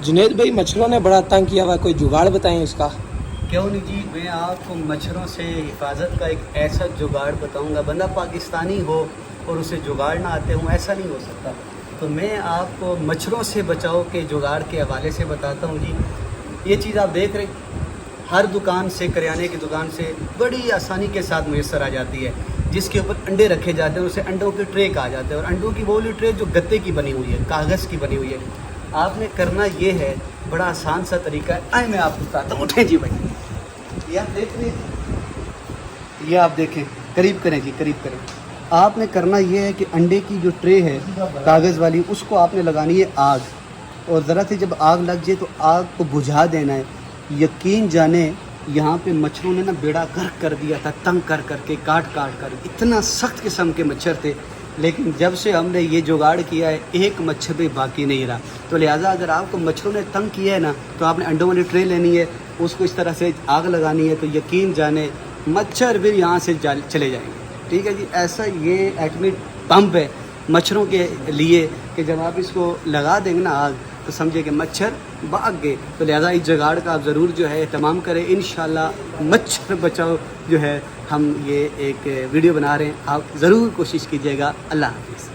जुनैद भाई, मच्छरों ने बड़ा तंग किया हुआ, कोई जुगाड़ बताएं इसका। क्यों नहीं जी, मैं आपको मच्छरों से हिफाजत का एक ऐसा जुगाड़ बताऊंगा। बंदा पाकिस्तानी हो और उसे जुगाड़ ना आते हों, ऐसा नहीं हो सकता। तो मैं आपको मच्छरों से बचाव के जुगाड़ के हवाले से बताता हूँ जी। ये चीज़ आप देख रहे हैं, हर दुकान से, करियाने की दुकान से बड़ी आसानी के साथ मैसर आ जाती है, जिसके ऊपर अंडे रखे जाते हैं, उसे अंडों के ट्रे कहा जाता है। और अंडों की वो वाली ट्रे जो गत्ते की बनी हुई है, कागज़ की बनी हुई है। आपने करना ये है, बड़ा आसान सा तरीका है। आए मैं आपको बताता हूँ। उठें जी भाई, ये आप देख रहे हैं, ये आप देखें, करीब करें जी, करीब करें। आपने करना ये है कि अंडे की जो ट्रे है कागज़ वाली, उसको आपने लगानी है आग, और ज़रा से जब आग लग जाए तो आग को बुझा देना है। यकीन जाने यहाँ पे मच्छरों ने ना बेड़ा गर्क कर दिया था, तंग कर करके, काट काट कर, इतना सख्त किस्म के मच्छर थे। लेकिन जब से हमने ये जुगाड़ किया है, एक मच्छर भी बाकी नहीं रहा। तो लिहाजा अगर आपको मच्छरों ने तंग किया है ना, तो आपने अंडों वाली ट्रे लेनी है, उसको इस तरह से आग लगानी है, तो यकीन जाने मच्छर भी यहाँ से चले जाएंगे। ठीक है जी। ऐसा ये एटमी पंप है मच्छरों के लिए कि जब आप इसको लगा देंगे ना आग, तो समझिए कि मच्छर भाग गए। तो लिहाजा इस जुगाड़ का आप ज़रूर जो है तमाम करें। इंशाल्लाह मच्छर बचाओ जो है, हम ये एक वीडियो बना रहे हैं, आप ज़रूर कोशिश कीजिएगा। अल्लाह हाफ़िज़।